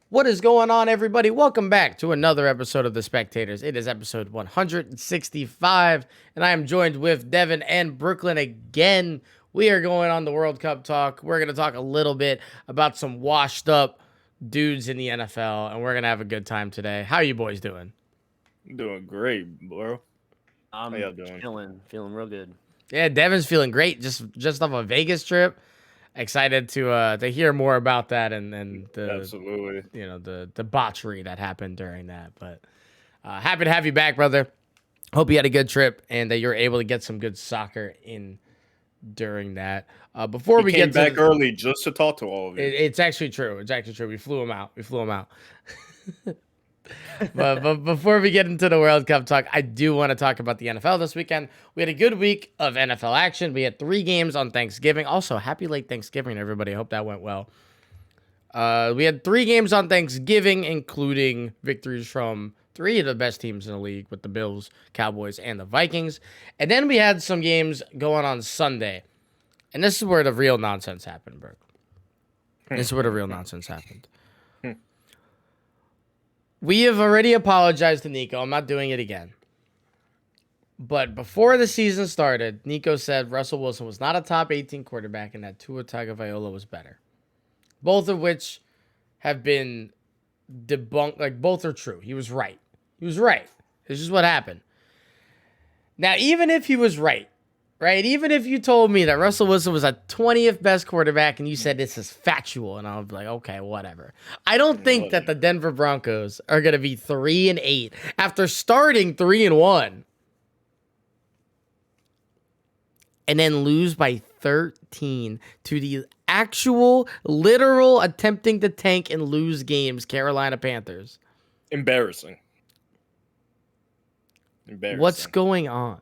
What is going on, everybody? Welcome back to another episode of The Spectators. It is episode 165, and I am joined with Devin and Brooklyn again. We are going on the World Cup talk. We're going to talk a little bit about some washed up dudes in the NFL, and we're going to have a good time today. How are you boys doing? Doing great, bro. How y'all I'm doing? feeling real good. Yeah, Devin's feeling great. Just off a Vegas trip. Excited to hear more about that and the Absolutely. the debauchery that happened during that. But happy to have you back, brother. Hope you had a good trip and that you're able to get some good soccer in during that. Before we Came get back to early just to talk to all of you. it's actually true. It's actually true. We flew him out. But before we get into the World Cup talk, I do want to talk about the NFL this weekend. We had a good week of NFL action. We had 3 games on Thanksgiving. Also, happy late Thanksgiving, everybody. I hope that went well. We had 3 games on Thanksgiving, including victories from 3 of the best teams in the league with the Bills, Cowboys, and the Vikings. And then we had some games going on Sunday. And this is where the real nonsense happened, bro. This is where the real nonsense happened. We have already apologized to Nico. I'm not doing it again. But before the season started, Nico said Russell Wilson was not a top 18 quarterback and that Tua Tagovailoa was better. Both of which have been debunked. Like, both are true. He was right. This is what happened. Now, even if he was right? Even if you told me that Russell Wilson was a 20th best quarterback and you said this is factual, and I would be like, okay, whatever. I don't think that the Denver Broncos are going to be 3-8 after starting 3-1 and then lose by 13 to the actual, literal attempting to tank and lose games Carolina Panthers. Embarrassing. What's going on?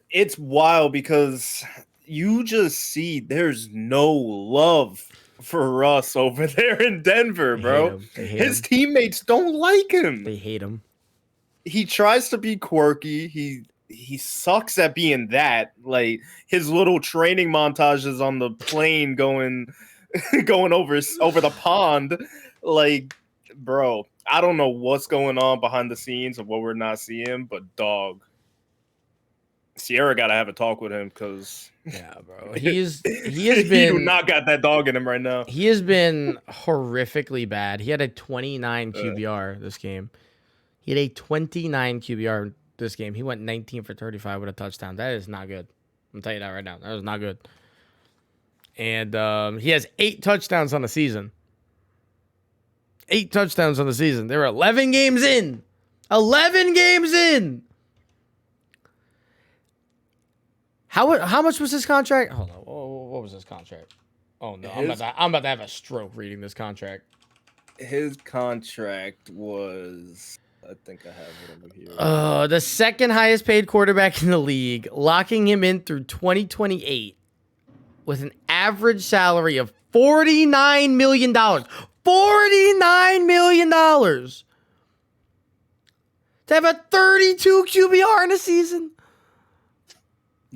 It's wild because you just see there's no love for Russ over there in Denver, bro. His teammates don't like him. They hate him. He tries to be quirky. He sucks at being that. Like, his little training montages on the plane going over the pond. Like, bro, I don't know what's going on behind the scenes of what we're not seeing, but dog, Sierra gotta have a talk with him because yeah, bro, he has been. He do not got that dog in him right now. He has been horrifically bad. He had a 29 QBR this game. He had a 29 QBR this game. He went 19 for 35 with a touchdown. That is not good. I'm telling you that right now. That is not good. And he has 8 touchdowns on the season. 8 touchdowns on the season. They were 11 games in. 11 games in. How much was his contract? Hold on. What was his contract? Oh, no. I'm about to have a stroke reading this contract. His contract was... I think I have it over here. The second highest paid quarterback in the league, locking him in through 2028 with an average salary of $49 million. $49 million! To have a 32 QBR in a season.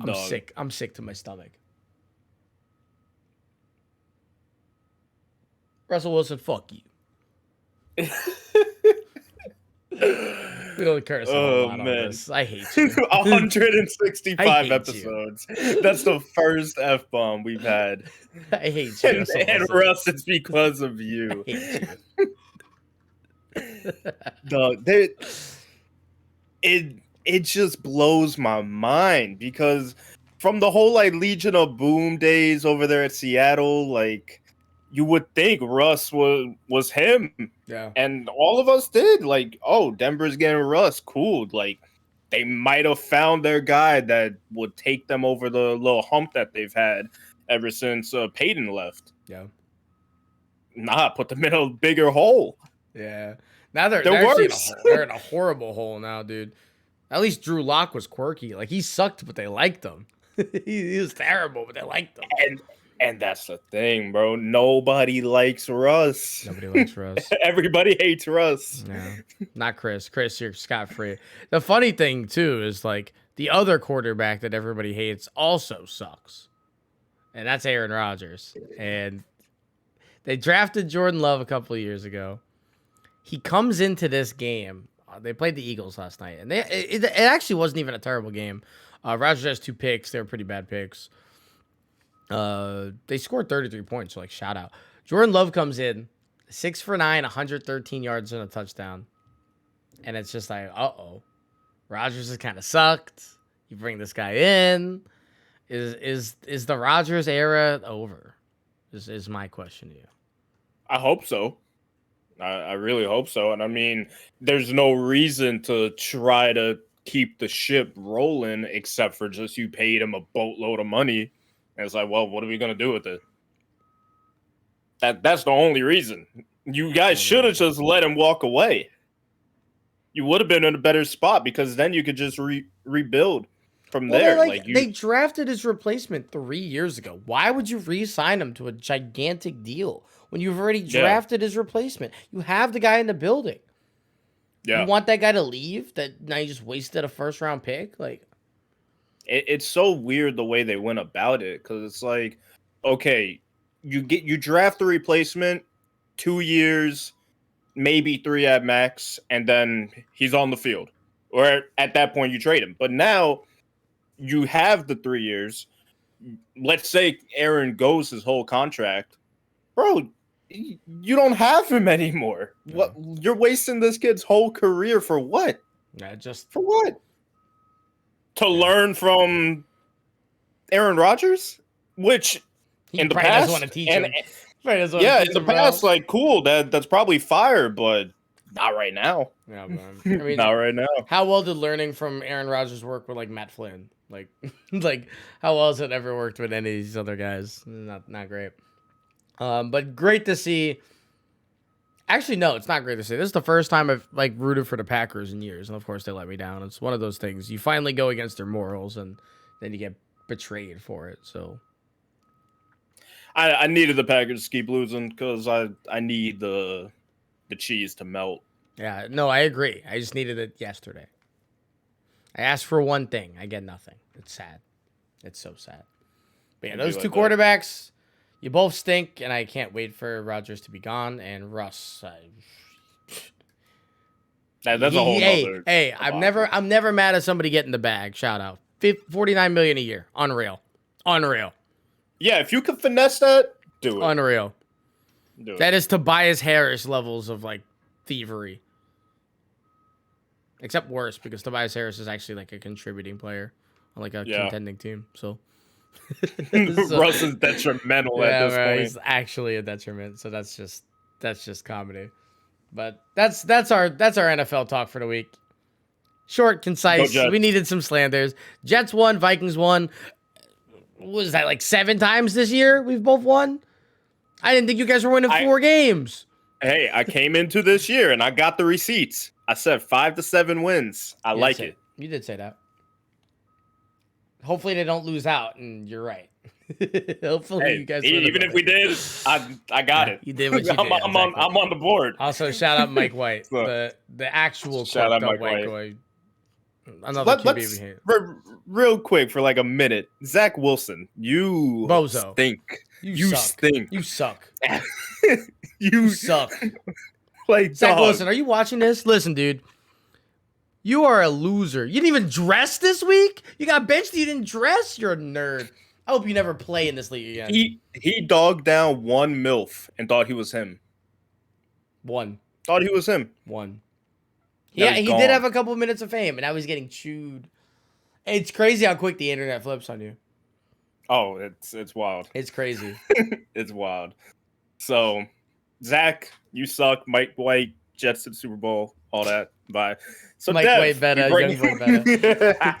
I'm sick. I'm sick to my stomach. Russell Wilson, fuck you. We don't curse a lot on this. I hate you. 165 episodes. That's the first F-bomb we've had. I hate you. And Russ, it's because of you. I hate you. Dog, it just blows my mind because from the whole like Legion of Boom days over there at Seattle, like, you would think Russ was him. Yeah. And all of us did. Like, oh, Denver's getting Russ. Cool. Like, they might have found their guy that would take them over the little hump that they've had ever since Peyton left. Yeah. Nah, put them in a bigger hole. Yeah. Now they're worse. They're in a horrible hole now, dude. At least Drew Lock was quirky. Like, he sucked, but they liked him. he was terrible, but they liked him. And that's the thing, bro. Nobody likes Russ. Nobody likes Russ. Everybody hates Russ. Yeah. Not Chris. Chris, you're scot-free. The funny thing, too, is, like, the other quarterback that everybody hates also sucks. And that's Aaron Rodgers. And They drafted Jordan Love a couple of years ago. He comes into this game. They played the Eagles last night, and it actually wasn't even a terrible game. Rodgers has 2 picks. They were pretty bad picks. They scored 33 points, so like shout out. Jordan Love comes in, 6 for 9, 113 yards and a touchdown. And it's just like, Rodgers has kind of sucked. You bring this guy in. Is the Rodgers era over? Is my question to you. I hope so. I really hope so. And I mean, there's no reason to try to keep the ship rolling except for just you paid him a boatload of money. And it's like, well, what are we going to do with it? That's the only reason. You guys should have just let him walk away. You would have been in a better spot because then you could just rebuild from there. They drafted his replacement 3 years ago. Why would you re-sign him to a gigantic deal when you've already drafted his replacement? You have the guy in the building. Yeah. You want that guy to leave? That now you just wasted a first-round pick? Like, it's so weird the way they went about it because it's like, okay, you draft the replacement, 2 years, maybe 3 at max, and then he's on the field. Or at that point, you trade him. But now you have the 3 years. Let's say Aaron goes his whole contract. Bro, you don't have him anymore. Yeah. What? You're wasting this kid's whole career for what? Yeah, just for what? To learn from Aaron Rodgers? Which in the past, want to teach him. In the past, like, cool, that's probably fire, but not right now. Yeah, man. I mean, not right now. How well did learning from Aaron Rodgers work with like Matt Flynn? Like, like how well has it ever worked with any of these other guys? Not great. But great to see. Actually, no, it's not great to see. This is the first time I've like rooted for the Packers in years, and of course they let me down. It's one of those things. You finally go against their morals, and then you get betrayed for it. So. I needed the Packers to keep losing because I need the cheese to melt. Yeah, no, I agree. I just needed it yesterday. I asked for one thing. I get nothing. It's sad. It's so sad. But yeah, those two quarterbacks, you both stink, and I can't wait for Rodgers to be gone. And Russ, that's a whole other. Hey, I'm never mad at somebody getting the bag. Shout out, $49 million a year, unreal. Yeah, if you could finesse that, do it. Unreal. Do it. That is Tobias Harris levels of like thievery. Except worse because Tobias Harris is actually like a contributing player on like a contending team. So Russ is detrimental at this point. He's actually a detriment. So that's just comedy. But that's our NFL talk for the week. Short, concise. We needed some slanders. Jets won, Vikings won. What was that, like 7 times this year we've both won? I didn't think you guys were winning 4 games. Hey, I came into this year and I got the receipts. I said 5 to 7 wins. I like it. You did say that. Hopefully they don't lose out, and you're right. Hopefully you guys. Even if we did, I got it. You did what you did. I'm on the board. Also, shout out Mike White, the actual shout out Mike White. Another QB. Real quick for like a minute, Zach Wilson, you bozo stink. You stink. You suck. you suck. Like Zach Wilson, are you watching this? Listen, dude. You are a loser. You didn't even dress this week? You got benched, you didn't dress? You're a nerd. I hope you never play in this league again. He dogged down one MILF and thought he was him. One. Thought he was him. One. Yeah, he did have a couple minutes of fame, and now he's getting chewed. It's crazy how quick the internet flips on you. Oh, it's wild. It's crazy. It's wild. So, Zach, you suck. Mike White, Jets to the Super Bowl, all that. Bye. So Mike White better, young boy better.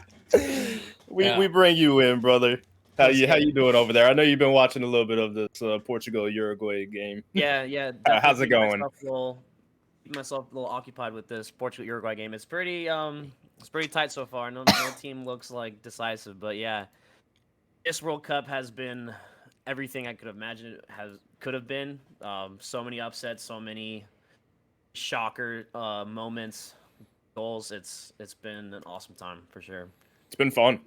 We bring you in, brother. How you doing over there? I know you've been watching a little bit of this Portugal-Uruguay game. Yeah. How's it going? Myself a little occupied with this Portugal-Uruguay game. It's pretty tight so far. No team looks like decisive, but yeah, this World Cup has been everything I could imagine it could have been. So many upsets, so many shocker moments, goals. It's been an awesome time for sure. It's been fun.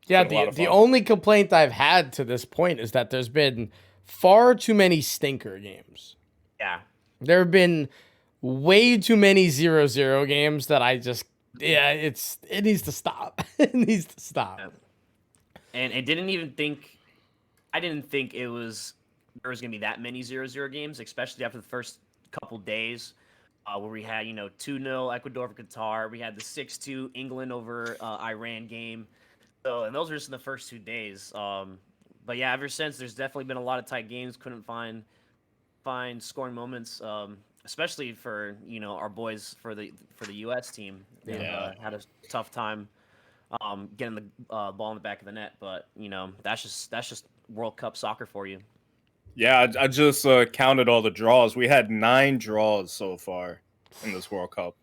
Yeah, the only complaint I've had to this point is that there's been far too many stinker games. Yeah. There have been way too many 0-0 games that it needs to stop. It needs to stop. Yeah. And I didn't think there was going to be that many 0-0 games, especially after the first couple days where we had, 2-0 Ecuador over Qatar. We had the 6-2 England over Iran game. So, and those were just in the first 2 days. But yeah, ever since, there's definitely been a lot of tight games. Couldn't find scoring moments, especially for our boys for the U.S. team. They had a tough time getting the ball in the back of the net. But that's just World Cup soccer for you. Yeah, I just counted all the draws. We had 9 draws so far in this World Cup.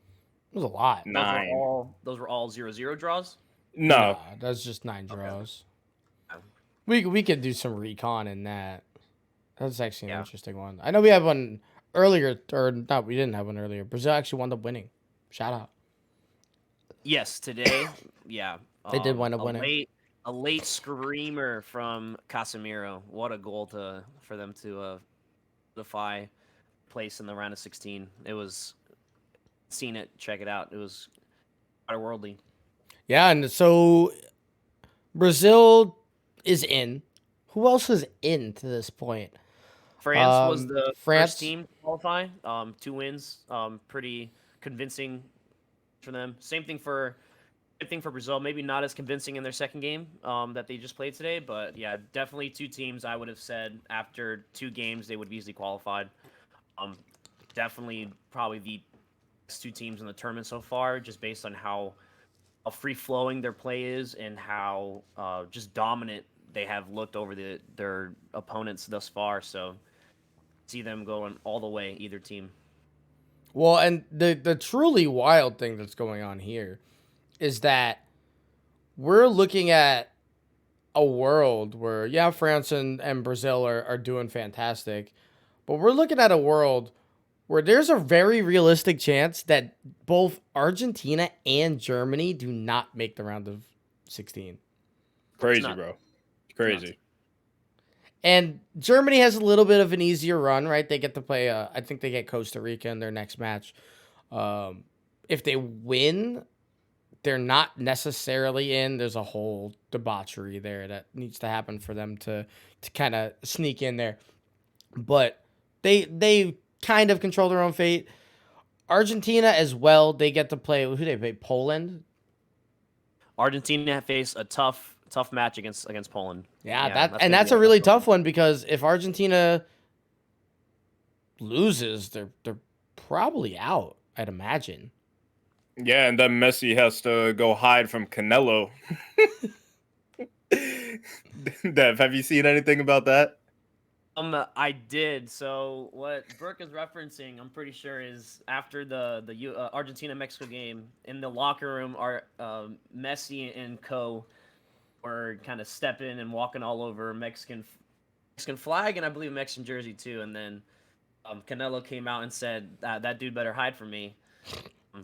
It was a lot. 9. Those were all 0-0 draws? No. Nah, that's just 9 draws. Okay. We could do some recon in that. That's actually an interesting one. I know we had one earlier, or not, we didn't have one earlier. Brazil actually wound up winning. Shout out. Yes, today, yeah. They did wind up winning. A late screamer from Casemiro. What a goal for them to defy place in the round of 16. It was, seen it, check it out. It was otherworldly. Yeah, and so Brazil is in. Who else is in to this point? France was the first team to qualify. 2 wins. Pretty convincing for them. Same thing for Brazil. Maybe not as convincing in their second game that they just played today, but yeah, definitely 2 teams I would have said after 2 games they would have easily qualified. Definitely probably the best 2 teams in the tournament so far, just based on how free-flowing their play is and how just dominant they have looked over their opponents thus far. So see them going all the way, either team. Well, and the truly wild thing that's going on here is that we're looking at a world where, yeah, France and Brazil are doing fantastic, but we're looking at a world where there's a very realistic chance that both Argentina and Germany do not make the round of 16. Crazy, bro. Crazy. And Germany has a little bit of an easier run, right? They get to play, I think they get Costa Rica in their next match. If they win, they're not necessarily in. There's a whole debauchery there that needs to happen for them to kind of sneak in there. But they kind of control their own fate. Argentina as well, they get to play, who they play? Poland? Argentina face a tough match against Poland. Yeah, that's a really tough one, because if Argentina loses, they're probably out, I'd imagine. Yeah, and then Messi has to go hide from Canelo. Dev, have you seen anything about that? I did. So what Brooke is referencing, I'm pretty sure, is after the Argentina-Mexico game, in the locker room, Messi and co were kind of stepping and walking all over Mexican flag, and I believe Mexican jersey too. And then Canelo came out and said, "That dude better hide from me."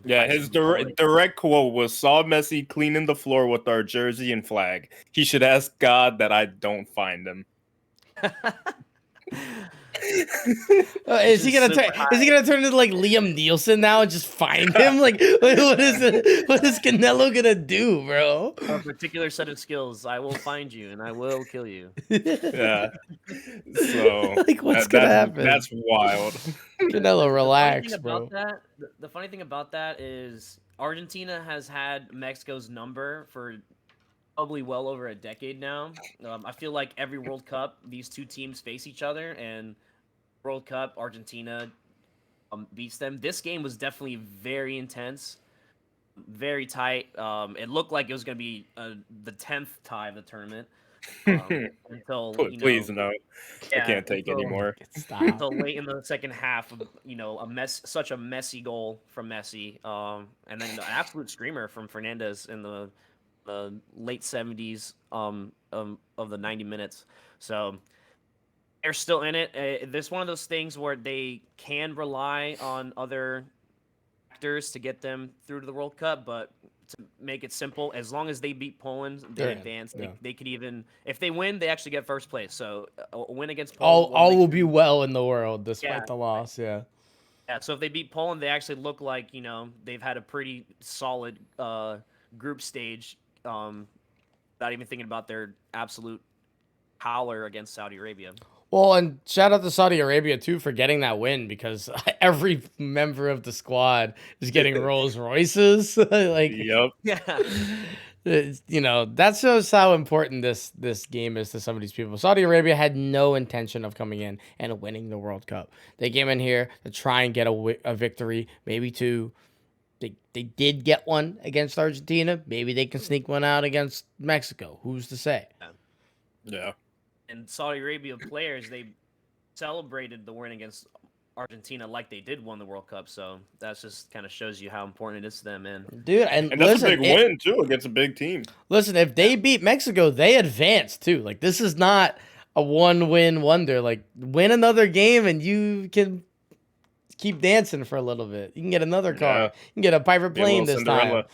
Yeah, his direct quote was, "Saw Messi cleaning the floor with our jersey and flag. He should ask God that I don't find him." Is he gonna turn into like Liam Nielsen now and just find him? Like, what is Canelo gonna do, bro? A particular set of skills. I will find you and I will kill you. Yeah. So like, what's gonna happen? That's wild. Canelo, relax, bro. The funny thing about that is Argentina has had Mexico's number for probably well over a decade now. I feel like every World Cup, these 2 teams face each other, and World Cup, Argentina beats them. This game was definitely very intense, very tight. It looked like it was going to be the 10th tie of the tournament. Until please no, I can't take anymore. Until late in the second half, such a messy goal from Messi, and then the absolute screamer from Fernandez in the late 70s of the 90 minutes. So they're still in it. This one of those things where they can rely on other actors to get them through to the World Cup, but to make it simple, as long as they beat Poland, they They're in, advance. yeah. They could even, if they win, they actually get first place. So a win against Poland. All will be well in the world despite Yeah. the loss. Yeah. Yeah, so if they beat Poland, they actually look like, they've had a pretty solid group stage, not even thinking about their absolute howler against Saudi Arabia. Well, and shout out to Saudi Arabia too for getting that win, because every member of the squad is getting Rolls Royces. Like, Yep. Yeah. that shows how important this game is to some of these people. Saudi Arabia had no intention of coming in and winning the World Cup. They came in here to try and get a victory, maybe two. They did get one against Argentina. Maybe they can sneak one out against Mexico. Who's to say? Yeah. And Saudi Arabia players, they celebrated the win against Argentina like they did win the World Cup. So that just kind of shows you how important it is to them. And Dude, and that's listen, a big win too against a big team. Listen, if they beat Mexico, they advance too. Like, this is not a one-win wonder. Like, win another game and you can keep dancing for a little bit. You can get another car. Yeah. You can get a private Be a little plane this Cinderella. time.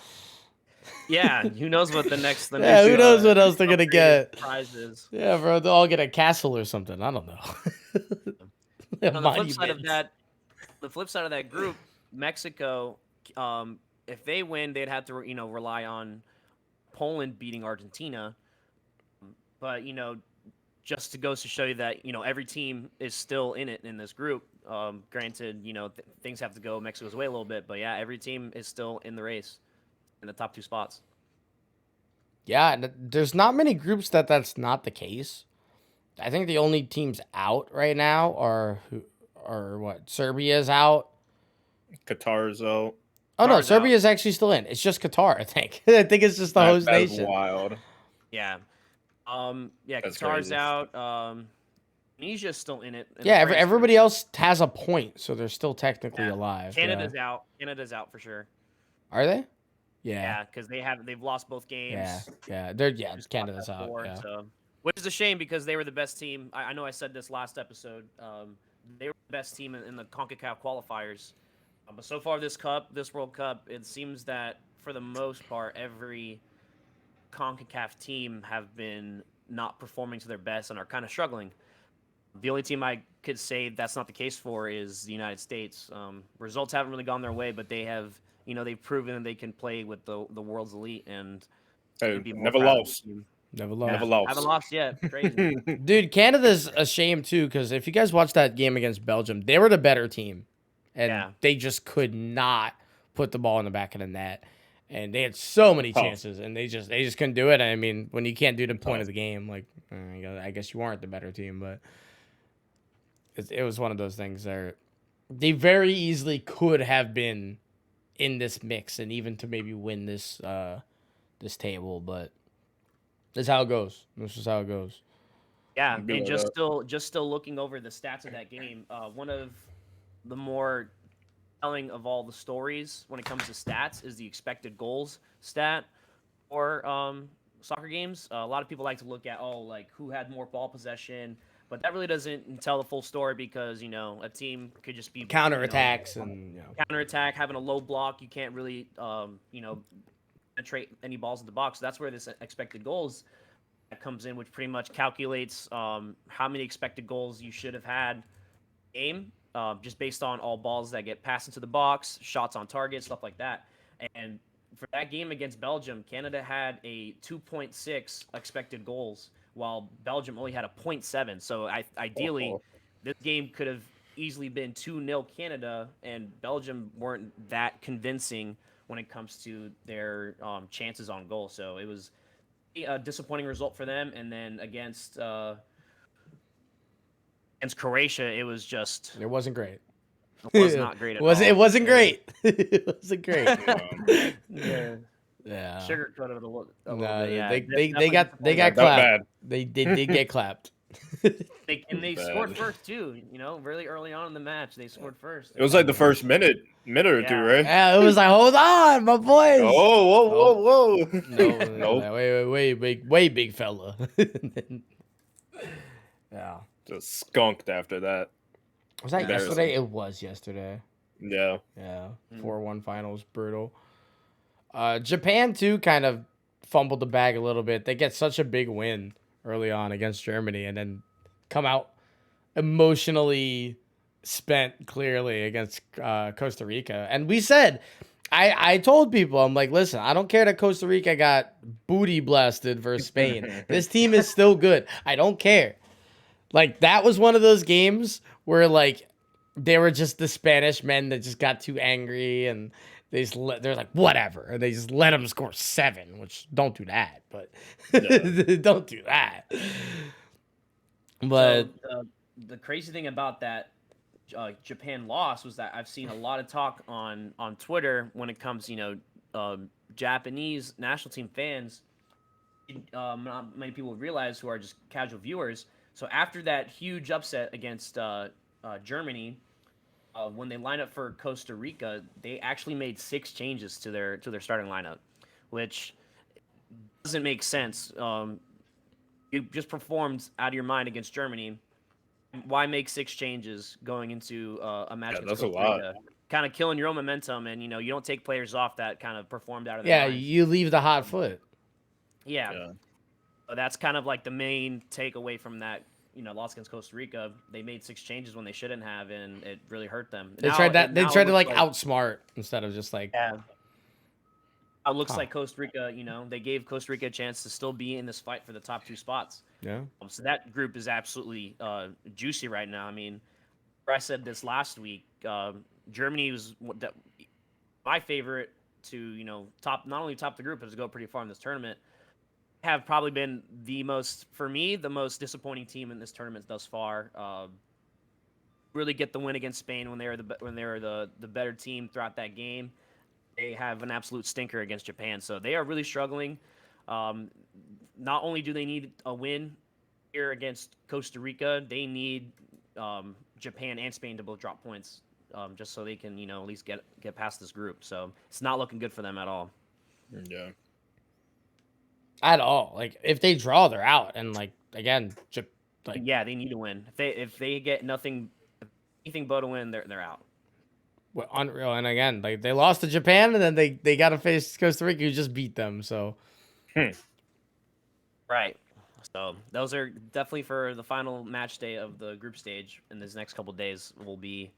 yeah, who knows what the next Yeah, who knows what else they're gonna get? Prize is. Yeah, bro, they'll all get a castle or something. I don't know. On the flip side of that group, Mexico, if they win, they'd have to rely on Poland beating Argentina. But just to goes to show you that every team is still in it in this group. Granted, things have to go Mexico's way a little bit, but yeah, every team is still in the race in the top two spots. Yeah, and there's not many groups that's not the case. I think the only teams out right now are what? Serbia's out. Qatar's out. Oh no, Qatar's Serbia's actually still in. It's just Qatar, I think. I think it's just the host That's nation. wild. Yeah. That's Qatar's crazy. out. Indonesia's still in it. Yeah, everybody else has a point, so they're still technically alive. Canada's out. Canada's out for sure. Are they? Yeah, because they've lost both games. Canada's out. Before, Yeah. so, which is a shame because they were the best team. I know I said this last episode. They were the best team in the CONCACAF qualifiers. But so far this World Cup, it seems that for the most part, every CONCACAF team have been not performing to their best and are kind of struggling. The only team I could say that's not the case for is the United States. Results haven't really gone their way, but they have, they've proven they can play with the world's elite and Never lost. Never lost. Never lost. Haven't lost yet. Crazy. Dude, Canada's a shame too, because if you guys watched that game against Belgium, they were the better team. And they just could not put the ball in the back of the net. And they had so many chances, and they just couldn't do it. I mean, when you can't do the point of the game, like, I guess you aren't the better team, but it was one of those things where they very easily could have been in this mix and even to maybe win this table, but that's how it goes. This is how it goes. Yeah, and just still looking over the stats of that game, one of the more telling of all the stories when it comes to stats is the expected goals stat or soccer games. A lot of people like to look at who had more ball possession, but that really doesn't tell the full story because a team could just be counterattacks and counterattack, having a low block. You can't really penetrate any balls in the box. So that's where this expected goals comes in, which pretty much calculates how many expected goals you should have had game. Just based on all balls that get passed into the box, shots on target, stuff like that. And for that game against Belgium, Canada had a 2.6 expected goals, while Belgium only had a 0.7. So ideally, this game could have easily been 2-0 Canada, and Belgium weren't that convincing when it comes to their chances on goal. So it was a disappointing result for them. And then against Croatia, it was just... It wasn't great. It was not great at all. It wasn't great. It wasn't great. Yeah. Sugarcoated it a little bit. Yeah. They got clapped. Bad. They did get clapped. They scored first too. Really early on in the match, they scored first. It was like the first minute or two, right? Yeah, it was like, hold on, my boys. Oh, whoa. No. Wait, big fella. Yeah. Just skunked after that. Was that yesterday? It was yesterday. Yeah. Yeah. 4-1 finals, brutal. Japan too kind of fumbled the bag a little bit. They get such a big win early on against Germany, and then come out emotionally spent clearly against Costa Rica. And we said, I told people, I'm like, listen, I don't care that Costa Rica got booty blasted versus Spain. This team is still good. I don't care. Like, that was one of those games where, like, they were just the Spanish men that just got too angry and they're like, whatever. And they just let them score 7, which don't do that, but don't do that. But So the crazy thing about that Japan loss was that I've seen a lot of talk on Twitter when it comes, Japanese national team fans. Not many people realize who are just casual viewers. So after that huge upset against Germany, when they line up for Costa Rica, they actually made 6 changes to their starting lineup, which doesn't make sense. You just performed out of your mind against Germany. Why make 6 changes going into a match against that's a Costa lot. Rica? Kind of killing your own momentum, and you don't take players off that kind of performed out of their yeah, minds. you leave the hot foot. Yeah. That's kind of like the main takeaway from that, loss against Costa Rica. They made 6 changes when they shouldn't have, and it really hurt them. They tried to like outsmart instead of just like it looks like Costa Rica, they gave Costa Rica a chance to still be in this fight for the top 2 spots. Yeah. So that group is absolutely juicy right now. I mean, I said this last week. Germany was my favorite to not only top the group but to go pretty far in this tournament. Have probably been the most disappointing team in this tournament thus far. Really get the win against Spain when they were the better team throughout that game. They have an absolute stinker against Japan, so they are really struggling. Not only do they need a win here against Costa Rica, they need Japan and Spain to both drop points, just so they can at least get past this group. So it's not looking good for them at all. Yeah. At all. Like, if they draw, they're out. And like, again, yeah, they need to win. If they get anything but a win, they're out. Unreal. And again, like, they lost to Japan, and then they got to face Costa Rica, who just beat them. So right. So those are definitely for the final match day of the group stage. In this next couple of days will be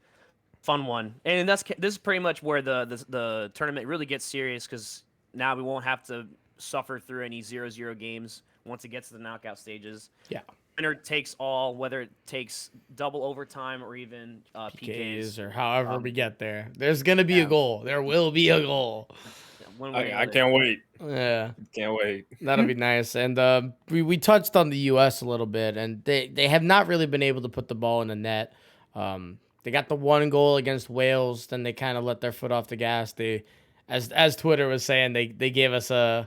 fun one. And this is pretty much where the tournament really gets serious, because now we won't have to suffer through any 0-0 games once it gets to the knockout stages. Yeah. Winner takes all, whether it takes double overtime or even PKs or however we get there. There's gonna be a goal. There will be a goal. I can't wait. Yeah, can't wait. That'll be nice. And we touched on the U.S. a little bit, and they have not really been able to put the ball in the net. They got the 1 goal against Wales, then they kind of let their foot off the gas. They, as Twitter was saying, they gave us an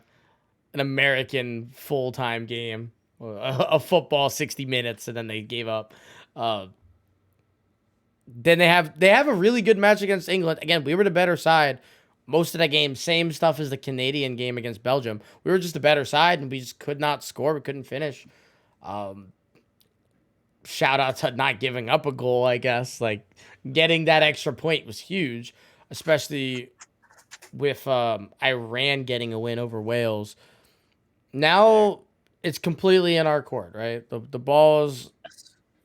American full-time game, a football 60 minutes, and then they gave up. Then they have a really good match against England. Again, we were the better side most of that game. Same stuff as the Canadian game against Belgium. We were just the better side, and we just could not score. We couldn't finish. Shout out to not giving up a goal, I guess. Like, getting that extra point was huge, especially with Iran getting a win over Wales. Now it's completely in our court, right? The balls,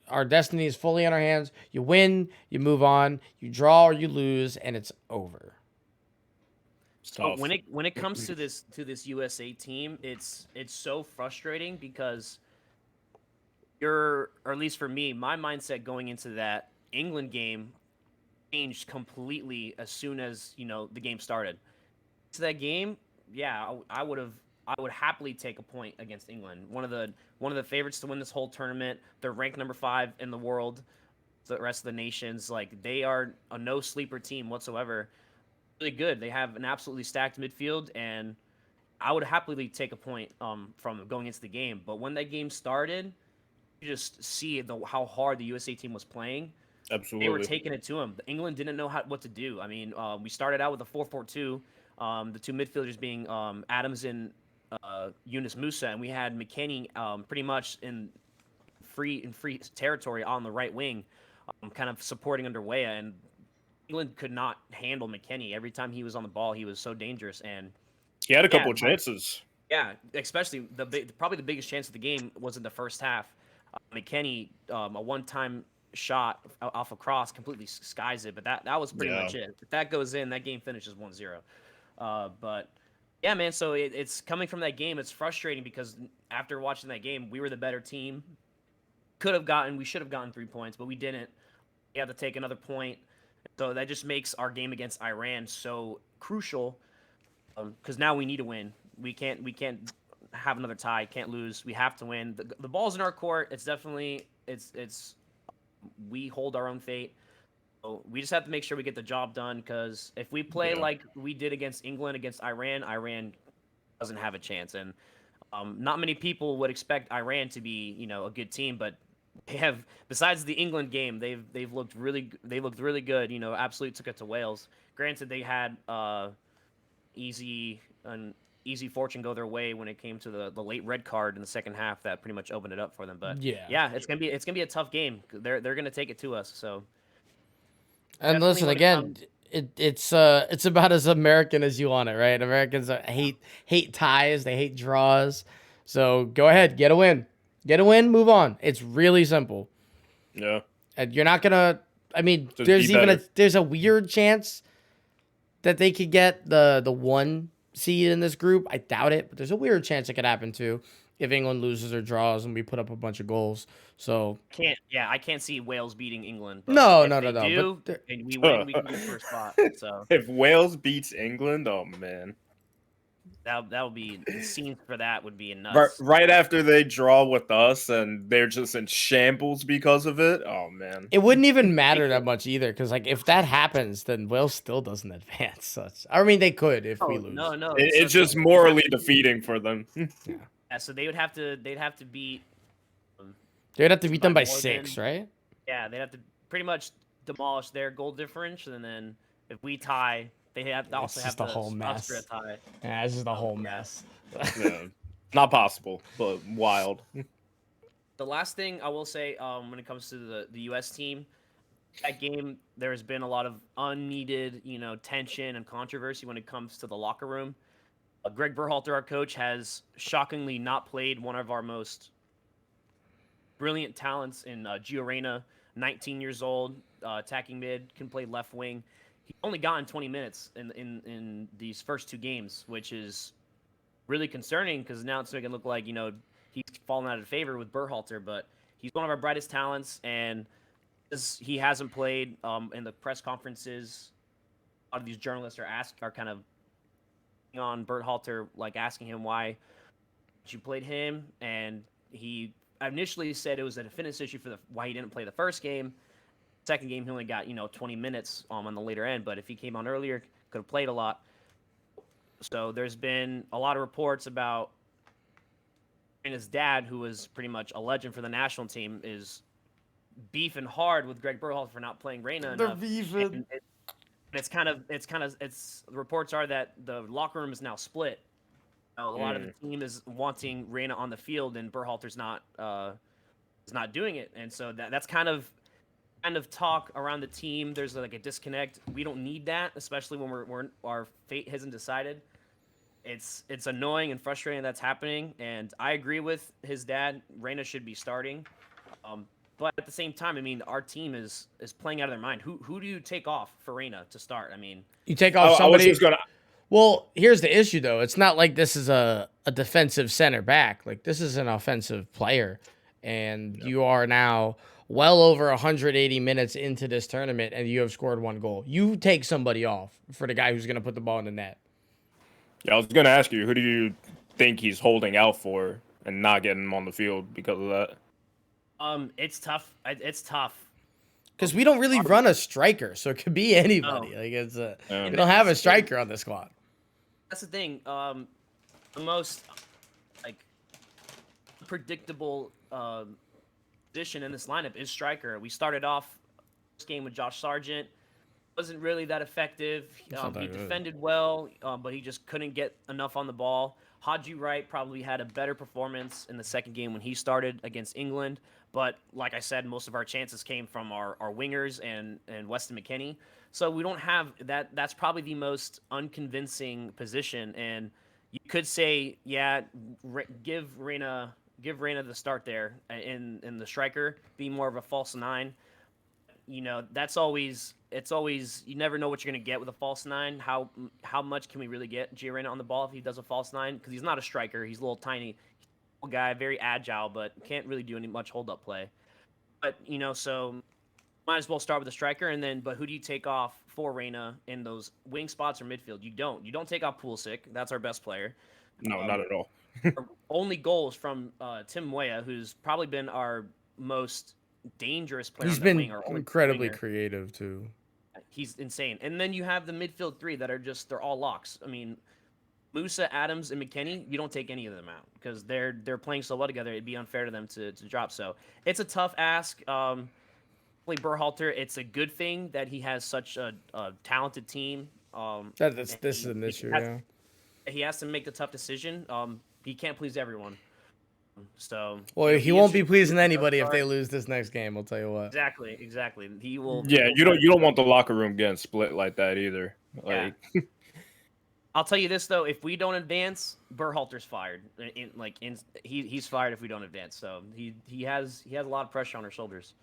our destiny is fully in our hands. You win, you move on. You draw or you lose, and it's over. So when it comes to this USA team, it's so frustrating, because or at least for me, my mindset going into that England game changed completely as soon as the game started. To that game, yeah, I would happily take a point against England. One of the favorites to win this whole tournament. They're ranked number 5 in the world. The rest of the nations, like, they are a no sleeper team whatsoever. Really good. They have an absolutely stacked midfield, and I would happily take a point from going into the game. But when that game started, you just see how hard the USA team was playing. Absolutely. They were taking it to them. England didn't know what to do. I mean, we started out with a 4-4-2, the 2 midfielders being Adams and Yunus Musa, and we had McKennie pretty much in free territory on the right wing, kind of supporting under Weah, and England could not handle McKennie. Every time he was on the ball, he was so dangerous, and He had a Yeah, couple of chances. yeah, especially probably the biggest chance of the game was in the first half. McKennie, a one-time shot off a cross completely skies it, but that was pretty Yeah. much it. If that goes in, that game finishes 1-0. But yeah, man, so it's coming from that game. It's frustrating because after watching that game, we were the better team. We should have gotten 3 points, but we didn't. We had to take another point. So that just makes our game against Iran so crucial because now we need to win. We can't have another tie. Can't lose. We have to win. The ball's in our court. It's definitely it's we hold our own fate. So we just have to make sure we get the job done because if we play Yeah. like we did against England, against Iran, Iran doesn't have a chance. And not many people would expect Iran to be, a good team, but they have. Besides the England game, they've looked really good. Absolutely took it to Wales. Granted, they had easy an easy fortune go their way when it came to the late red card in the second half that pretty much opened it up for them. But Yeah. yeah, it's gonna be a tough game. They're gonna take it to us. So And definitely listen when it again, comes, it's about as American as you want it, right? Americans hate ties, they hate draws. So go ahead, get a win, move on. It's really simple, Yeah. and you're not gonna. I mean, Just be better. there's a weird chance that they could get the one seed in this group. I doubt it, but there's a weird chance it could happen too if England loses or draws and we put up a bunch of goals. So I can't see Wales beating England. But no, if no, they no, no. do, But there- and we win, we can get first spot. So If Wales beats England, oh man. that would be the scene for that would be Right, nuts. right after they draw with us and they're just in shambles because of it. Oh man. it wouldn't even matter that much either, because like if that happens, then Wales still doesn't advance. So I mean, they could if we Oh, lose. no. It's So just they morally have to- defeating for them. Yeah, so they'd have to beat. They'd have to beat them by more 6, than- right? Yeah, they'd have to pretty much demolish their goal differential, and then if we tie, they have to also have just a to whole us for a mess. tie. Yeah, this is the whole yeah. mess. Yeah. Not possible, but wild. The last thing I will say, when it comes to the U.S. team, that game there has been a lot of unneeded, tension and controversy when it comes to the locker room. Greg Berhalter, our coach, has shockingly not played one of our most brilliant talents in Gio Reyna, 19 years old, attacking mid, can play left wing. He only gotten 20 minutes in these first 2 games, which is really concerning because now it's making it look like, he's fallen out of favor with Berhalter, but he's one of our brightest talents, and he hasn't played in the press conferences. A lot of these journalists are kind of on Berhalter, like asking him why you played him, and he initially said it was a fitness issue for why he didn't play the first game. Second game, he only got 20 minutes on the later end, but if he came on earlier, could have played a lot. So there's been a lot of reports about, and his dad, who was pretty much a legend for the national team, is beefing hard with Greg Berhalter for not playing Reyna They're enough. beefing. And the reports are that the locker room is now split. A lot of the team is wanting Reyna on the field, and Berhalter's not doing it, and so that's kind of talk around the team. There's like a disconnect. We don't need that, especially when our fate hasn't decided. It's annoying and frustrating that's happening, and I agree with his dad. Reyna should be starting, but at the same time, I mean, our team is playing out of their mind. Who do you take off for Reyna to start? I mean, You take I off was somebody. just gonna. Well, here's the issue though. It's not like this is a defensive center back. Like this is an offensive player, and you are now well over 180 minutes into this tournament, and you have scored 1 goal. You take somebody off for the guy who's going to put the ball in the net. Yeah, I was gonna ask you, who do you think he's holding out for and not getting him on the field because of that? it's tough. It's tough. Because we don't really run a striker, so it could be anybody. No. Like we Yeah. don't have a striker on the squad. That's the thing. The most like predictable position in this lineup is striker. We started off this game with Josh Sargent. Wasn't really that effective. not that He good. defended well, but he just couldn't get enough on the ball. Haji Wright probably had a better performance in the second game when he started against England. But like I said, most of our chances came from our wingers and Weston McKennie. So we don't have that. That's probably the most unconvincing position. And You could say, yeah, give Reyna the start there in the striker, be more of a false nine. That's always you never know what you're gonna get with a false nine. How much can we really get Reyna on the ball if he does a false nine? Because he's not a striker. He's a little tiny guy, very agile, but can't really do any much hold up play. But so might as well start with a striker, and then but who do you take off for Reyna in those wing spots or midfield? You don't take off Pulisic. That's our best player. No, not at all. Our only goals from Tim Weah, who's probably been our most dangerous player. He's on the been wing, our only incredibly winger. creative too. He's insane. And then you have the midfield three that are they're all locks. I mean, Musa, Adams, and McKennie, you don't take any of them out because they're playing so well together. It'd be unfair to them to drop. So it's a tough ask. Berhalter, it's a good thing that he has such a talented team. This is an issue. Yeah. He has to make the tough decision. He can't please everyone. So he won't be pleasing anybody if they lose this next game. I'll tell you what. Exactly. He will. Yeah, you don't want the locker room getting split like that either. Like, yeah. I'll tell you this though: if we don't advance, Berhalter's fired. He's fired if we don't advance. So he has a lot of pressure on our shoulders.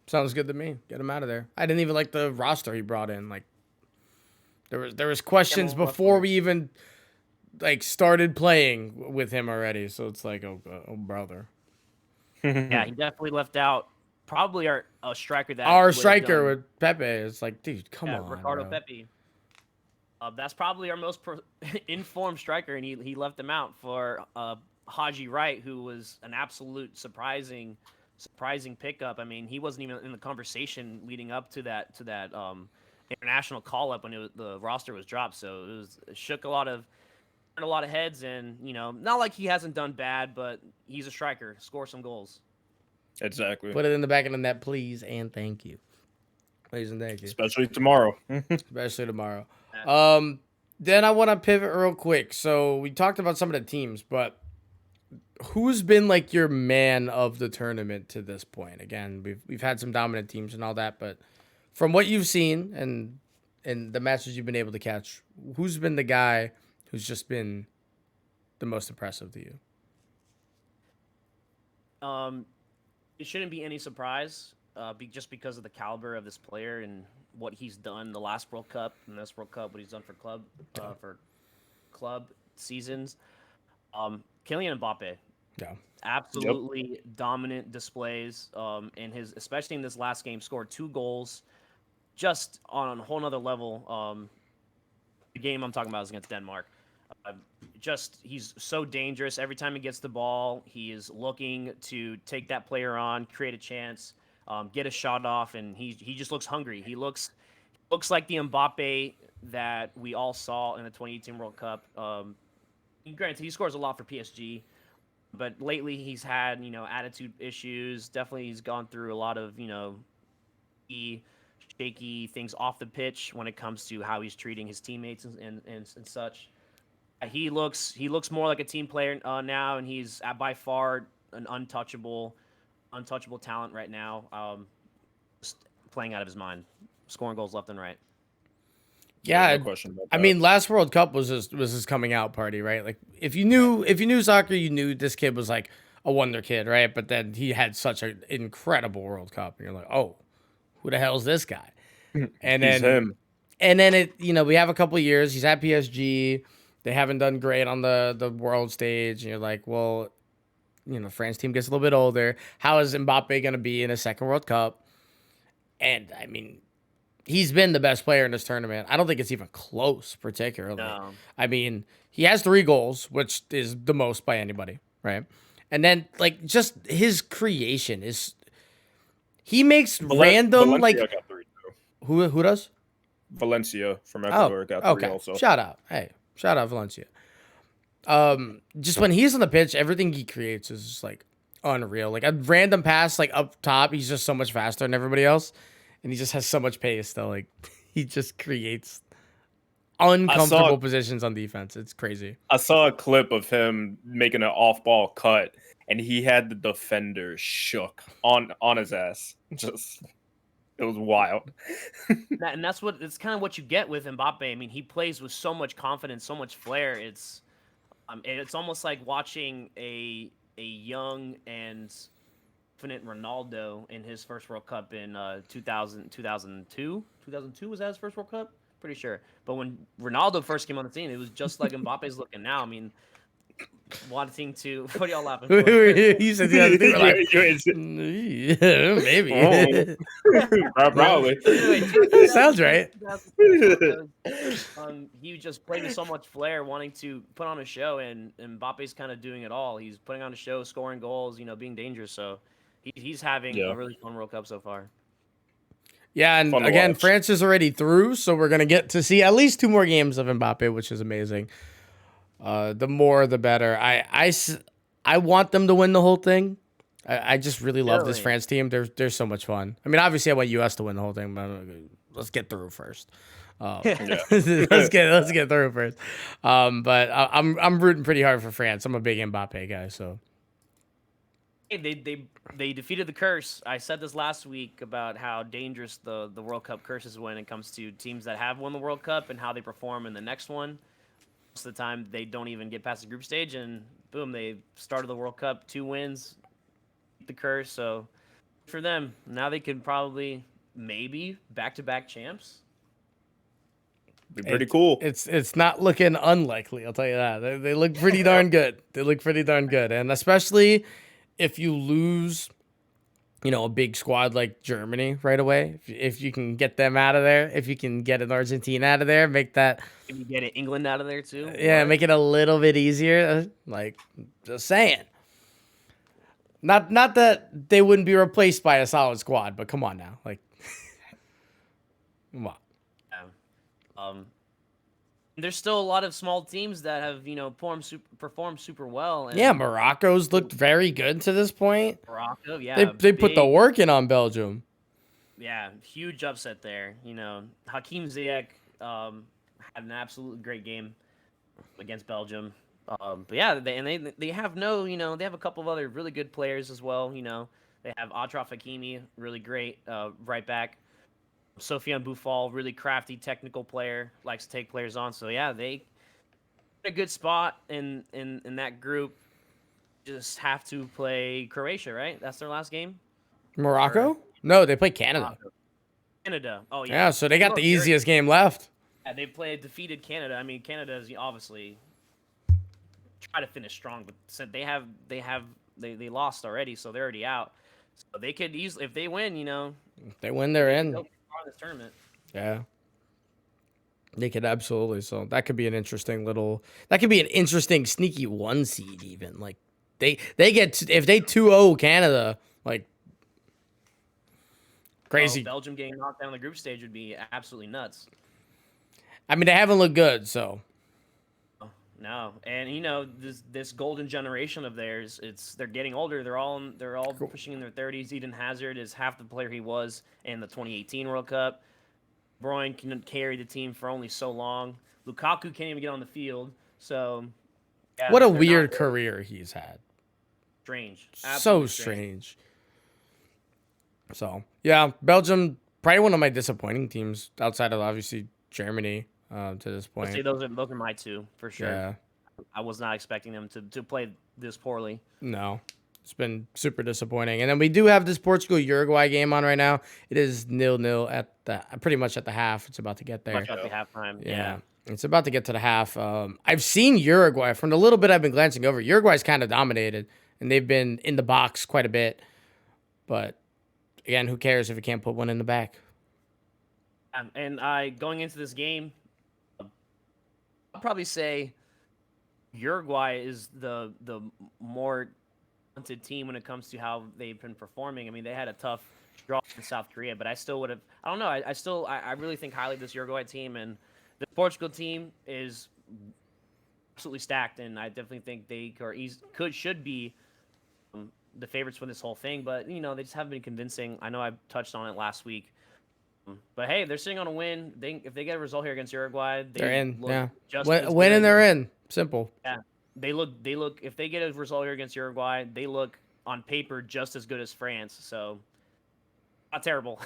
Sounds good to me. Get him out of there. I didn't even like the roster he brought in. Like there was questions before we even started playing with him already. So it's like, oh brother. Yeah, he definitely left out probably our striker striker with Pepe. It's like, dude, come on, Ricardo bro. Pepe. That's probably our most informed striker, and he left him out for Haji Wright, who was an absolute surprising pickup. I mean, he wasn't even in the conversation leading up to that international call up when the roster was dropped. So it shook a lot of heads, and not like he hasn't done bad, but he's a striker. Score some goals. Exactly. Put it in the back of the net, please, and thank you. Please and thank you. Especially tomorrow. Then I want to pivot real quick. So we talked about some of the teams, but who's been your man of the tournament to this point? Again, we've had some dominant teams and all that, but from what you've seen and the matches you've been able to catch, who's been the guy who's just been the most impressive to you? It shouldn't be any surprise, just because of the caliber of this player and what he's done the last World Cup and this World Cup, what he's done for club seasons. Kylian Mbappe. Yeah. Absolutely dominant displays. Especially in this last game, scored 2 goals, just on a whole nother level. The game I'm talking about is against Denmark. He's so dangerous. Every time he gets the ball, he is looking to take that player on, create a chance, get a shot off, and he just looks hungry. He looks like the Mbappe that we all saw in the 2018 World Cup. Granted, he scores a lot for PSG, but lately he's had attitude issues. Definitely, he's gone through a lot of shaky things off the pitch when it comes to how he's treating his teammates and such. He looks more like a team player now, and he's by far an untouchable talent right now. Just playing out of his mind, scoring goals left and right. Yeah, no question about that. I mean, last World Cup was his coming out party, right? Like if you knew soccer, you knew this kid was like a wonder kid, right? But then he had such an incredible World Cup, and you're like, oh, who the hell is this guy? And He's him. And then we have a couple of years. He's at PSG. They haven't done great on the world stage, and you're like, well, France team gets a little bit older. How is Mbappe going to be in a second World Cup? And I mean, he's been the best player in this tournament. I don't think it's even close, particularly. No. I mean, he has 3 goals, which is the most by anybody, right? And then just his creation is, he makes random Valencia got 3 too. Who does? Valencia from Ecuador got 3 also. Shout out Valencia. Just when he's on the pitch, everything he creates is just unreal. Like a random pass up top, he's just so much faster than everybody else, and he just has so much pace that he just creates uncomfortable positions on defense. It's crazy. I saw a clip of him making an off-ball cut, and he had the defender shook on his ass. It was wild. And it's kind of what you get with Mbappe. I mean, he plays with so much confidence, so much flair. And it's almost like watching a young and infinite Ronaldo in his first World Cup in 2002. 2002 was that his first World Cup? Pretty sure. But when Ronaldo first came on the scene, it was just like Mbappe's looking now. I mean, wanting to. What are y'all laughing for? You said the other thing. We're like, maybe. Probably. That sounds right. He just played with so much flair, wanting to put on a show, and Mbappe's kind of doing it all. He's putting on a show, scoring goals, being dangerous. So he's having a really fun World Cup so far. Yeah, and again, France is already through, so we're gonna get to see at least 2 more games of Mbappe, which is amazing. The more, the better. I want them to win the whole thing. I just really love this France team. They're so much fun. I mean, obviously, I want US to win the whole thing, but let's get through first. Let's get through first. But I'm rooting pretty hard for France. I'm a big Mbappe guy, so. They defeated the curse. I said this last week about how dangerous the World Cup curse is when it comes to teams that have won the World Cup and how they perform in the next one. Most of the time, they don't even get past the group stage, and boom, they started the World Cup 2 wins, the curse. So for them, now they can probably maybe back-to-back champs. Be pretty cool. It's not looking unlikely. I'll tell you that. They look pretty darn good. They look pretty darn good, and especially if you lose, a big squad like Germany right away, if you can get them out of there, if you can get an Argentina out of there, make that. If you get England out of there too. Yeah, make it a little bit easier. Like, just saying. Not that they wouldn't be replaced by a solid squad, but come on now, like, come on. Yeah. There's still a lot of small teams that have, performed super well. And yeah, Morocco's looked very good to this point. Morocco, yeah. They put the work in on Belgium. Yeah, huge upset there. Hakeem Ziyech had an absolutely great game against Belgium. But yeah, they have they have a couple of other really good players as well. They have Achraf Hakimi, really great right back. Sofiane Boufal, really crafty, technical player, likes to take players on. So yeah, they a good spot in that group. Just have to play Croatia, right? That's their last game. Morocco? No, they play Canada. Canada. Oh yeah. Yeah, so they got the easiest game left. Yeah, they played defeated Canada. I mean, Canada is obviously try to finish strong, but they lost already, so they're already out. So they could easily, if they win, If they win, they're in. This tournament. Yeah. They could absolutely. So that could be an interesting sneaky 1 seed even. Like they get if they 2-0 Canada, like crazy. Belgium getting knocked down the group stage would be absolutely nuts. I mean, they haven't looked good, so. No, and this golden generation of theirs, they're getting older. They're all pushing in their 30s. Eden Hazard is half the player he was in the 2018 World Cup. Bruyne can carry the team for only so long. Lukaku can't even get on the field. So, yeah, what a weird career he's had. Strange. So strange. So yeah, Belgium probably one of my disappointing teams outside of obviously Germany. To this point, I'd say those are my 2 for sure. Yeah. I was not expecting them to play this poorly. No, it's been super disappointing. And then we do have this Portugal-Uruguay game on right now. It is 0-0 pretty much at the half. It's about to get there. Much at the halftime. Yeah. It's about to get to the half. I've seen Uruguay from the little bit I've been glancing over. Uruguay's kind of dominated, and they've been in the box quite a bit. But again, who cares if you can't put one in the back? And going into this game, I'll probably say Uruguay is the more talented team when it comes to how they've been performing. I mean, they had a tough draw in South Korea, but I still would have. I don't know. I really think highly of this Uruguay team, and the Portugal team is absolutely stacked, and I definitely think they should be the favorites for this whole thing. But they just haven't been convincing. I know I touched on it last week. But hey, they're sitting on a win. If they get a result here against Uruguay, they're in. Yeah, win and they're in. Simple. Yeah, they look. If they get a result here against Uruguay, they look on paper just as good as France. So, not terrible.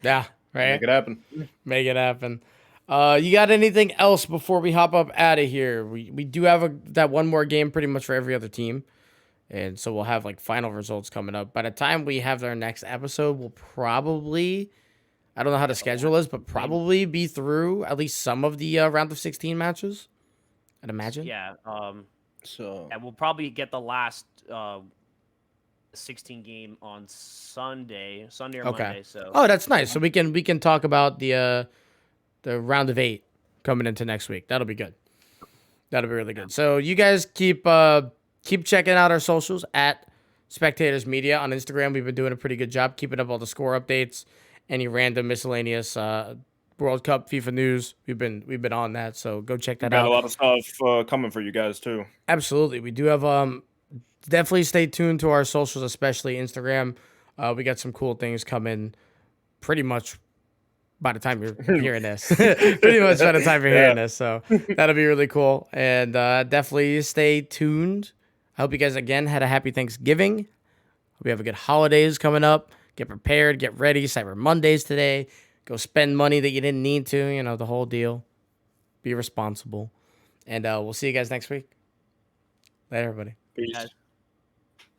Yeah, right. Make it happen. Make it happen. You got anything else before we hop up out of here? We do have that one more game pretty much for every other team. And so we'll have like final results coming up. By the time we have our next episode, we'll probably, I don't know how the schedule is, but probably be through at least some of the round of 16 matches, I'd imagine. Yeah. So Yeah, we'll probably get the last 16 game on Sunday or Okay. Monday. So Oh, that's nice. So we can talk about the round of 8 coming into next week. That'll be good. That'll be really good. So you guys keep checking out our socials at Spectators Media on Instagram. We've been doing a pretty good job keeping up all the score updates, any random miscellaneous World Cup FIFA news. We've been on that, so go check that got out. a lot of stuff coming for you guys too. Absolutely, we do have definitely stay tuned to our socials, especially Instagram. We got some cool things coming. Pretty much by the time you're hearing this, pretty much by the time you're hearing this, so that'll be really cool. And definitely stay tuned. I hope you guys again had a happy Thanksgiving. Hope you have a good holidays coming up. Get prepared, get ready. Cyber Mondays today. Go spend money that you didn't need to. You know, the whole deal. Be responsible. And we'll see you guys next week. Later, everybody. Peace. guys.